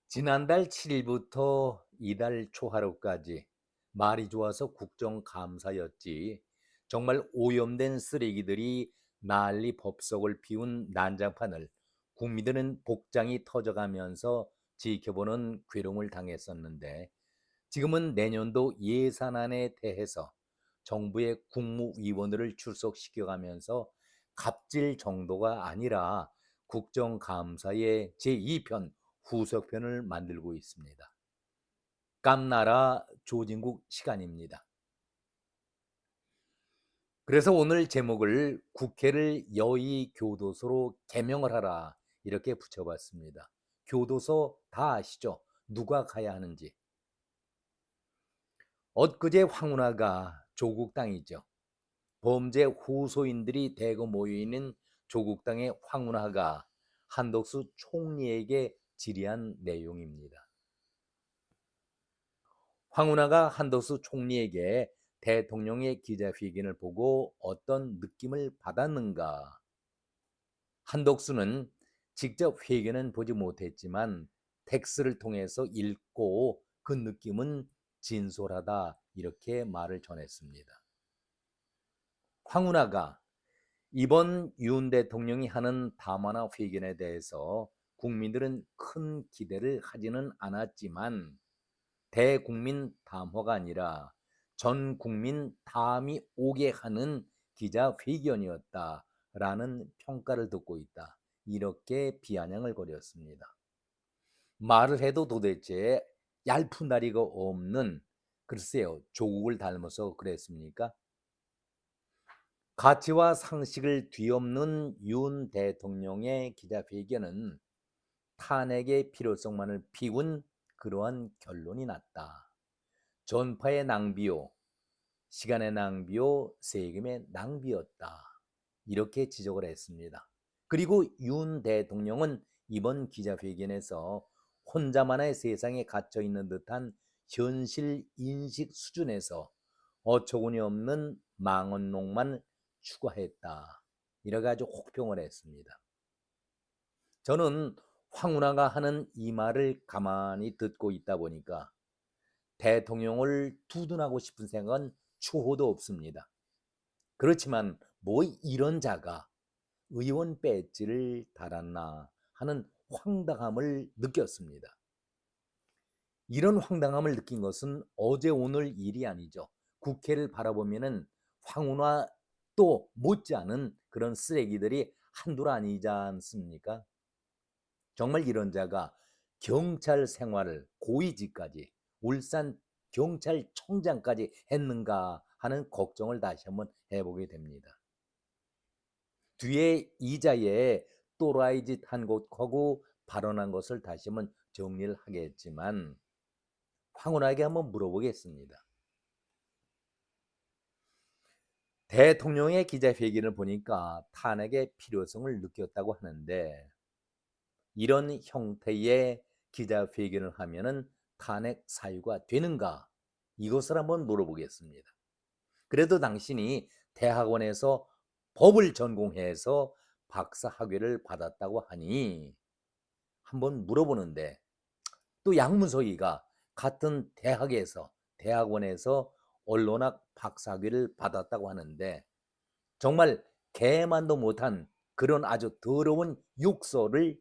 지난달 7일부터 이달 초하루까지 말이 좋아서 국정감사였지. 정말 오염된 쓰레기들이 난리 법석을 피운 난장판을 국민들은 복장이 터져가면서 지켜보는 괴로움을 당했었는데, 지금은 내년도 예산안에 대해서 정부의 국무위원들을 출석시켜가면서 갑질 정도가 아니라 국정감사의 제2편 후속편을 만들고 있습니다. 깜나라 조진국 시간입니다. 그래서 오늘 제목을 국회를 여의교도소로 개명을 하라 이렇게 붙여봤습니다. 교도소 다 아시죠? 누가 가야 하는지. 엊그제 황운하가 조국 땅이죠. 범죄 호소인들이 대거 모여있는 조국 땅의 황운하가 한덕수 총리에게 질의한 내용입니다. 황운하가 한덕수 총리에게 대통령의 기자회견을 보고 어떤 느낌을 받았는가? 한덕수는 직접 회견은 보지 못했지만 텍스를 통해서 읽고 그 느낌은 진솔하다 이렇게 말을 전했습니다. 황운하가 이번 윤 대통령이 하는 담화나 회견에 대해서 국민들은 큰 기대를 하지는 않았지만 대국민 담화가 아니라 전 국민 담이 오게 하는 기자회견이었다라는 평가를 듣고 있다. 이렇게 비아냥을 거렸습니다. 말을 해도 도대체 얄푼 다리가 없는, 글쎄요, 조국을 닮아서 그랬습니까? 가치와 상식을 뒤엎는 윤 대통령의 기자회견은 탄핵의 필요성만을 피운 그러한 결론이 났다. 전파의 낭비요, 시간의 낭비요, 세금의 낭비였다. 이렇게 지적을 했습니다. 그리고 윤 대통령은 이번 기자회견에서 혼자만의 세상에 갇혀 있는 듯한 현실 인식 수준에서 어처구니 없는 망언록만 추가했다. 이렇게 아주 혹평을 했습니다. 저는 황운하가 하는 이 말을 가만히 듣고 있다 보니까 대통령을 두둔하고 싶은 생각은 추호도 없습니다. 그렇지만 뭐 이런 자가 의원 배지를 달았나 하는 황당함을 느꼈습니다. 이런 황당함을 느낀 것은 어제 오늘 일이 아니죠. 국회를 바라보면은 황운하 또 못지않은 그런 쓰레기들이 한둘 아니지 않습니까? 정말 이런 자가 경찰 생활을 고위직까지 울산 경찰청장까지 했는가 하는 걱정을 다시 한번 해보게 됩니다. 뒤에 이 자에 또라이 짓 한 곳하고 발언한 것을 다시 한번 정리를 하겠지만 황운하에게 한번 물어보겠습니다. 대통령의 기자회견을 보니까 탄핵의 필요성을 느꼈다고 하는데 이런 형태의 기자회견을 하면은 탄핵 사유가 되는가? 이것을 한번 물어보겠습니다. 그래도 당신이 대학원에서 법을 전공해서 박사 학위를 받았다고 하니 한번 물어보는데 또 양문석이가 같은 대학원에서 언론학 박사 학위를 받았다고 하는데 정말 개만도 못한 그런 아주 더러운 욕설을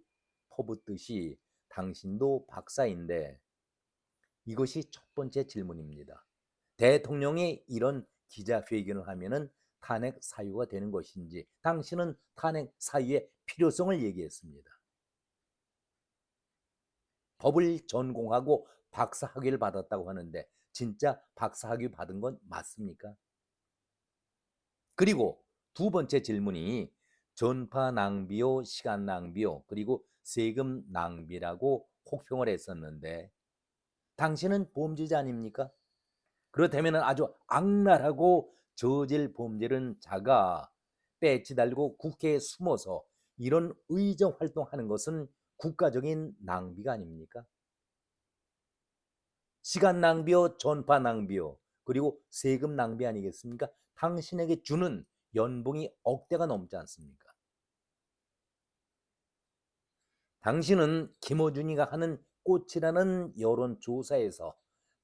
퍼붓듯이 당신도 박사인데 이것이 첫 번째 질문입니다. 대통령이 이런 기자회견을 하면은 탄핵 사유가 되는 것인지 당신은 탄핵 사유의 필요성을 얘기했습니다. 법을 전공하고 박사 학위를 받았다고 하는데 진짜 박사 학위 받은 건 맞습니까? 그리고 두 번째 질문이 전파 낭비요, 시간 낭비요, 그리고 세금 낭비라고 혹평을 했었는데 당신은 범죄자 아닙니까? 그렇다면 아주 악랄하고 저질 범죄는 자가 배지 달고 국회에 숨어서 이런 의정 활동하는 것은 국가적인 낭비가 아닙니까? 시간 낭비요, 전파 낭비요, 그리고 세금 낭비 아니겠습니까? 당신에게 주는 연봉이 억대가 넘지 않습니까? 당신은 김어준이가 하는 불꽃이라는 여론조사에서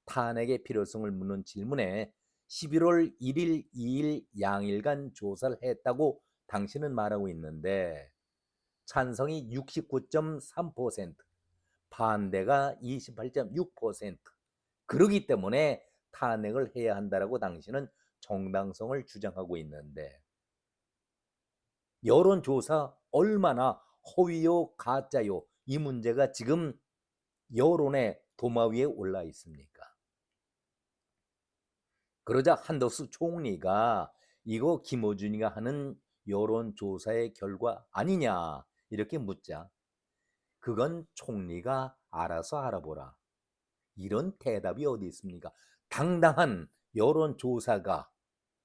탄핵의 필요성을 묻는 질문에 11월 1일, 2일 양일간 조사를 했다고 당신은 말하고 있는데 찬성이 69.3%, 반대가 28.6%. 그러기 때문에 탄핵을 해야 한다라고 당신은 정당성을 주장하고 있는데 여론조사 얼마나 허위요, 가짜요, 이 문제가 지금 여론의 도마 위에 올라 있습니까? 그러자 한덕수 총리가 이거 김어준이가 하는 여론조사의 결과 아니냐 이렇게 묻자 그건 총리가 알아서 알아보라. 이런 대답이 어디 있습니까? 당당한 여론조사가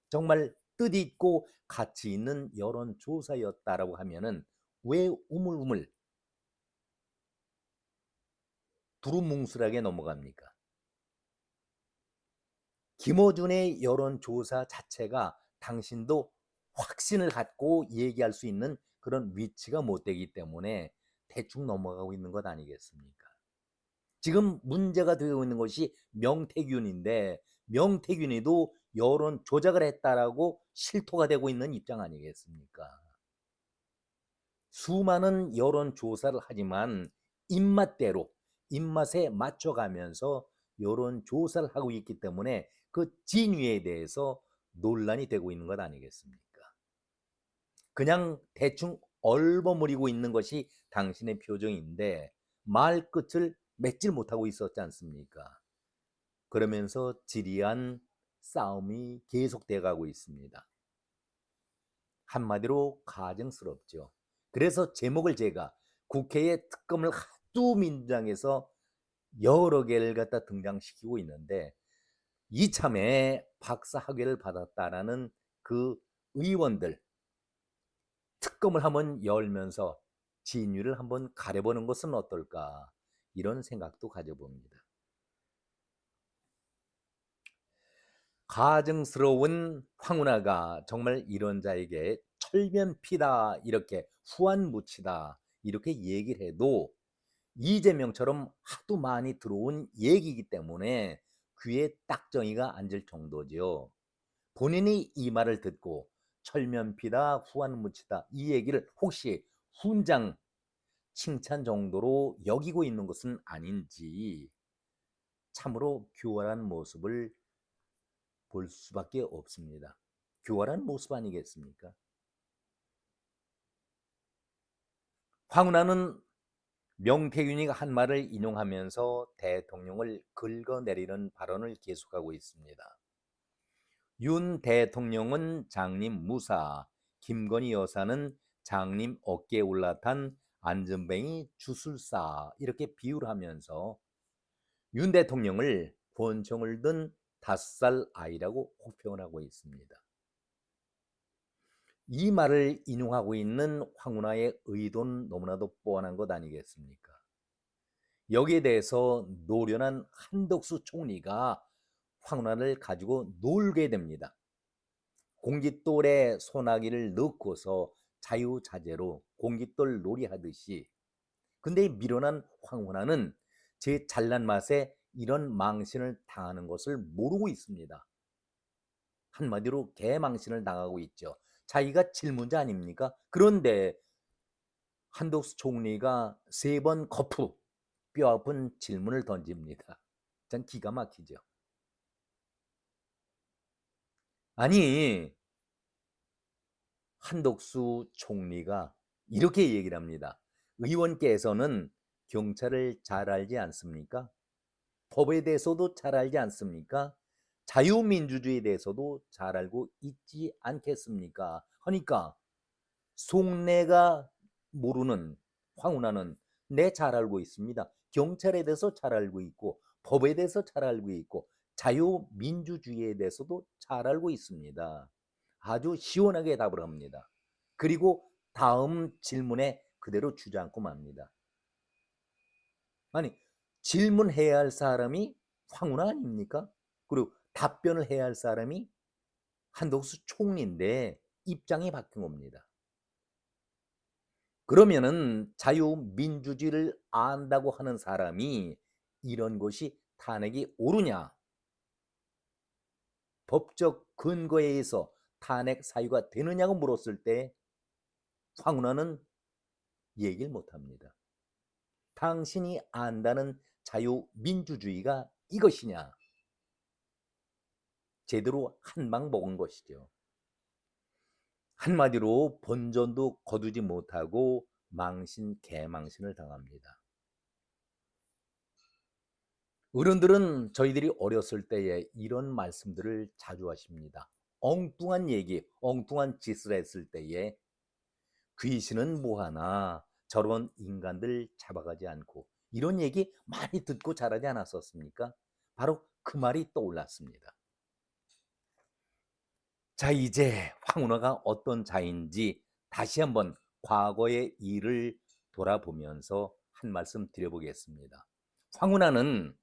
정말 뜻있고 가치 있는 여론조사였다라고 하면은 왜 우물우물 두루뭉술하게 넘어갑니까? 김어준의 여론조사 자체가 당신도 확신을 갖고 얘기할 수 있는 그런 위치가 못 되기 때문에 대충 넘어가고 있는 것 아니겠습니까? 지금 문제가 되고 있는 것이 명태균인데 명태균이도 여론 조작을 했다라고 실토가 되고 있는 입장 아니겠습니까? 수많은 여론 조사를 하지만 입맛대로 입맛에 맞춰가면서 여론 조사를 하고 있기 때문에 그 진위에 대해서 논란이 되고 있는 것 아니겠습니까? 그냥 대충 얼버무리고 있는 것이 당신의 표정인데 말끝을 맺질 못하고 있었지 않습니까? 그러면서 지리한 싸움이 계속돼 가고 있습니다. 한마디로 가증스럽죠. 그래서 제목을 제가 국회에 특검을 하도 민주당에서 여러 개를 갖다 등장시키고 있는데 이참에 박사 학위를 받았다라는 그 의원들 특검을 한번 열면서 진위를 한번 가려보는 것은 어떨까 이런 생각도 가져봅니다. 가증스러운 황운하가 정말 이런 자에게 철면피다 이렇게 후안무치다 이렇게 얘기를 해도 이재명처럼 하도 많이 들어온 얘기이기 때문에 귀에 딱정이가 앉을 정도죠. 본인이 이 말을 듣고 철면피다 후안무치다 이 얘기를 혹시 훈장 칭찬 정도로 여기고 있는 것은 아닌지 참으로 교활한 모습을 볼 수밖에 없습니다. 교활한 모습 아니겠습니까? 황운하는 명태균이가 한 말을 인용하면서 대통령을 긁어내리는 발언을 계속하고 있습니다. 윤 대통령은 장님 무사, 김건희 여사는 장님 어깨에 올라탄 안전뱅이 주술사 이렇게 비유를 하면서 윤 대통령을 권총을 든 5살 아이라고 혹평을 하고 있습니다. 이 말을 인용하고 있는 황운하의 의도는 너무나도 뻔한 것 아니겠습니까? 여기에 대해서 노련한 한덕수 총리가 황운하를 가지고 놀게 됩니다. 공깃돌에 소나기를 넣고서 자유자재로 공깃돌 놀이 하듯이 근데 미련한 황운하는 제 잘난 맛에 이런 망신을 당하는 것을 모르고 있습니다. 한마디로 개망신을 당하고 있죠. 자기가 질문자 아닙니까? 그런데 한덕수 총리가 3번 거푸 뼈아픈 질문을 던집니다. 전 기가 막히죠. 아니 한덕수 총리가 이렇게 얘기를 합니다. 의원께서는 경찰을 잘 알지 않습니까? 법에 대해서도 잘 알지 않습니까? 자유민주주의에 대해서도 잘 알고 있지 않겠습니까? 하니까 속내가 모르는 황운하는 내 잘 알고 있습니다. 경찰에 대해서 잘 알고 있고 법에 대해서 잘 알고 있고 자유민주주의에 대해서도 잘 알고 있습니다. 아주 시원하게 답을 합니다. 그리고 다음 질문에 그대로 주저앉고 맙니다. 아니 질문해야 할 사람이 황운하 아닙니까? 그리고 답변을 해야 할 사람이 한덕수 총리인데 입장이 바뀐 겁니다. 그러면은 자유민주주의를 안다고 하는 사람이 이런 것이 탄핵이 옳으냐? 법적 근거에 의해서 탄핵 사유가 되느냐고 물었을 때 황운하는 얘기를 못합니다. 당신이 안다는 자유민주주의가 이것이냐? 제대로 한 방 먹은 것이죠. 한마디로 본전도 거두지 못하고 망신 개망신을 당합니다. 어른들은 저희들이 어렸을 때에 이런 말씀들을 자주 하십니다. 엉뚱한 얘기, 엉뚱한 짓을 했을 때에 귀신은 뭐하나 저런 인간들 잡아가지 않고, 이런 얘기 많이 듣고 자라지 않았었습니까? 바로 그 말이 떠올랐습니다. 자, 이제 황운하가 어떤 자인지 다시 한번 과거의 일을 돌아보면서 한 말씀 드려보겠습니다. 황운하는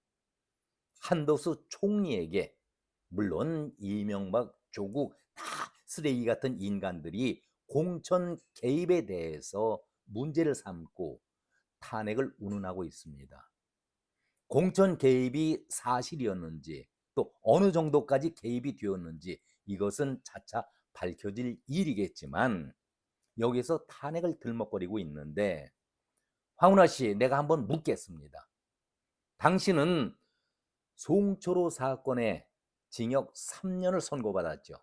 한덕수 총리에게, 물론 이명박, 조국 다 쓰레기 같은 인간들이 공천 개입에 대해서 문제를 삼고 탄핵을 운운하고 있습니다. 공천 개입이 사실이었는지, 또 어느 정도까지 개입이 되었는지 이것은 차차 밝혀질 일이겠지만, 여기서 탄핵을 들먹거리고 있는데, 황운하 씨, 내가 한번 묻겠습니다. 당신은 송초로 사건에 징역 3년을 선고받았죠.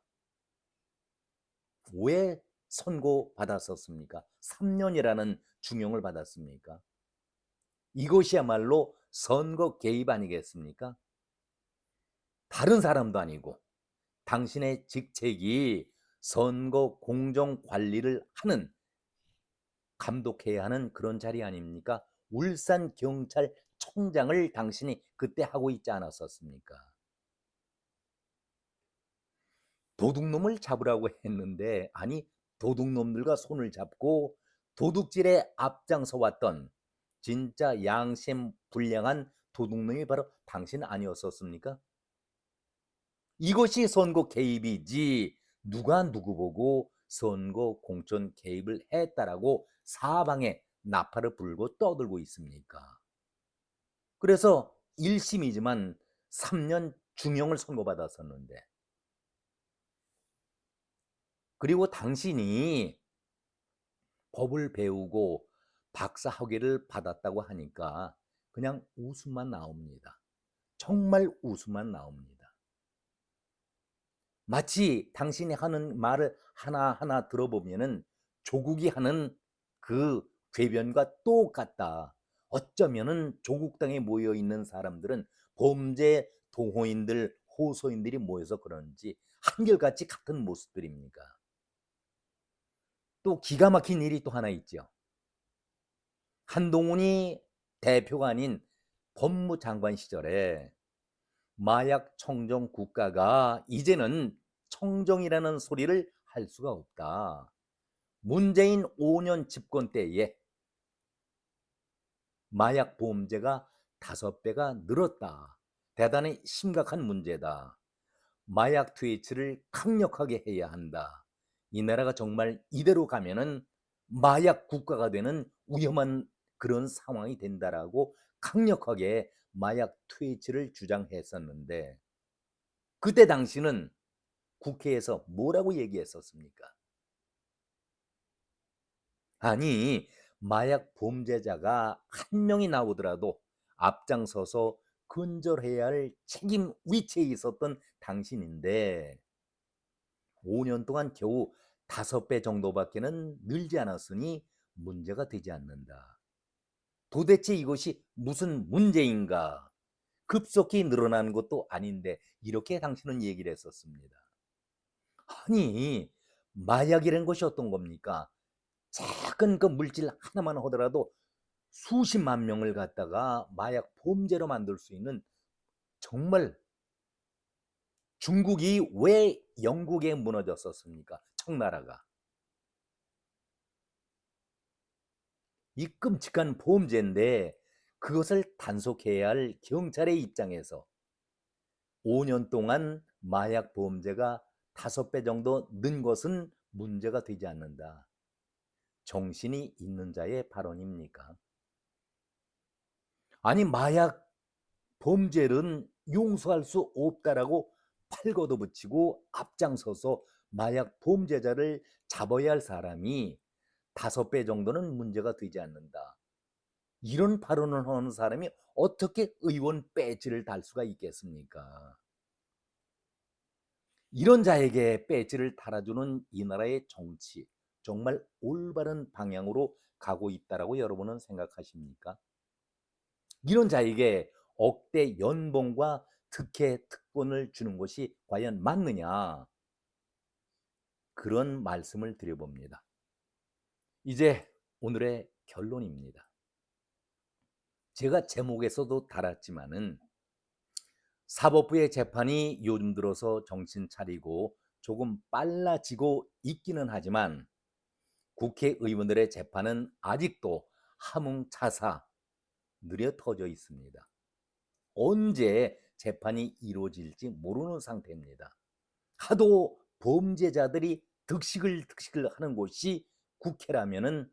왜 선고받았었습니까? 3년이라는 중형을 받았습니까? 이것이야말로 선거 개입 아니겠습니까? 다른 사람도 아니고 당신의 직책이 선거 공정 관리를 하는, 감독해야 하는 그런 자리 아닙니까? 울산경찰청장을 당신이 그때 하고 있지 않았었습니까? 도둑놈을 잡으라고 했는데, 아니, 도둑놈들과 손을 잡고 도둑질에 앞장서 왔던 진짜 양심 불량한 도둑놈이 바로 당신 아니었었습니까? 이것이 선거 개입이지, 누가 누구 보고 선거 공천 개입을 했다라고 사방에 나팔을 불고 떠들고 있습니까? 그래서 1심이지만 3년 중형을 선고받았었는데, 그리고 당신이 법을 배우고 박사 학위를 받았다고 하니까 그냥 웃음만 나옵니다. 정말 웃음만 나옵니다. 마치 당신이 하는 말을 하나하나 들어보면은 조국이 하는 그 궤변과 똑같다. 어쩌면은 조국 땅에 모여 있는 사람들은 범죄 동호인들, 호소인들이 모여서 그런지 한결같이 같은 모습들입니까? 또 기가 막힌 일이 또 하나 있죠. 한동훈이 대표가 아닌 법무장관 시절에 마약 청정 국가가 이제는 청정이라는 소리를 할 수가 없다. 문재인 5년 집권 때에 마약 보험제가 5배가 늘었다. 대단히 심각한 문제다. 마약 퇴치를 강력하게 해야 한다. 이 나라가 정말 이대로 가면은 마약 국가가 되는 위험한 그런 상황이 된다라고 강력하게 마약 퇴치를 주장했었는데, 그때 당시는 국회에서 뭐라고 얘기했었습니까? 아니, 마약 범죄자가 한 명이 나오더라도 앞장서서 근절해야 할 책임 위치에 있었던 당신인데 5년 동안 겨우 5배 정도밖에는 늘지 않았으니 문제가 되지 않는다. 도대체 이것이 무슨 문제인가? 급속히 늘어나는 것도 아닌데 이렇게 당신은 얘기를 했었습니다. 아니, 마약이라는 것이 어떤 겁니까? 작은 그 물질 하나만 하더라도 수십만 명을 갖다가 마약 범죄로 만들 수 있는, 정말 중국이 왜 영국에 무너졌었습니까? 청나라가. 이 끔찍한 범죄인데 그것을 단속해야 할 경찰의 입장에서 5년 동안 마약 범죄가 5배 정도 는 것은 문제가 되지 않는다. 정신이 있는 자의 발언입니까? 아니 마약 범죄는 용서할 수 없다라고 팔 걷어붙이고 앞장서서 마약 범죄자를 잡아야 할 사람이 5배 정도는 문제가 되지 않는다. 이런 발언을 하는 사람이 어떻게 의원 배지를 달 수가 있겠습니까? 이런 자에게 배지를 달아주는 이 나라의 정치, 정말 올바른 방향으로 가고 있다라고 여러분은 생각하십니까? 이런 자에게 억대 연봉과 특혜, 특권을 주는 것이 과연 맞느냐? 그런 말씀을 드려봅니다. 이제 오늘의 결론입니다. 제가 제목에서도 달았지만은 사법부의 재판이 요즘 들어서 정신 차리고 조금 빨라지고 있기는 하지만 국회의원들의 재판은 아직도 함흥차사 느려 터져 있습니다. 언제 재판이 이루어질지 모르는 상태입니다. 하도 범죄자들이 득식을 하는 곳이 국회라면은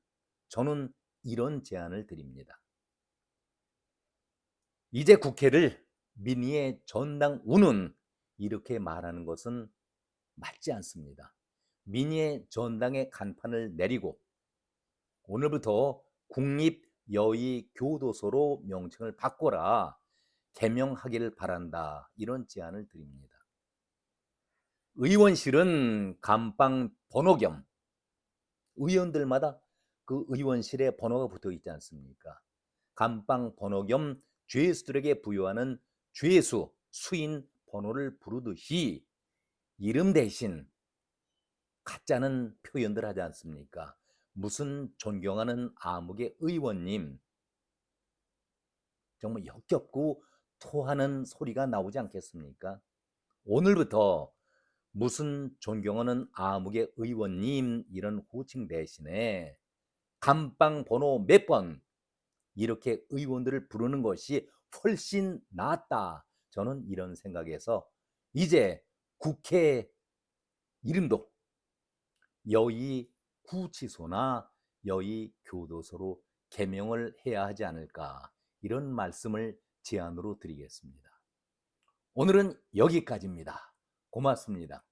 저는 이런 제안을 드립니다. 이제 국회를 민의의 전당우는 이렇게 말하는 것은 맞지 않습니다. 민의의 전당의 간판을 내리고 오늘부터 국립여의교도소로 명칭을 바꿔라 개명하기를 바란다 이런 제안을 드립니다. 의원실은 감방 번호 겸 의원들마다 그 의원실에 번호가 붙어 있지 않습니까? 감방 번호 겸 죄수들에게 부여하는 죄수 수인 번호를 부르듯이 이름 대신 가짜는 표현들 하지 않습니까? 무슨 존경하는 아무개 의원님 정말 역겹고 토하는 소리가 나오지 않겠습니까? 오늘부터 무슨 존경하는 아무개 의원님 이런 호칭 대신에 감방 번호 몇 번 이렇게 의원들을 부르는 것이 훨씬 낫다. 저는 이런 생각에서 이제 국회 이름도 여의구치소나 여의교도소로 개명을 해야 하지 않을까 이런 말씀을 제안으로 드리겠습니다. 오늘은 여기까지입니다. 고맙습니다.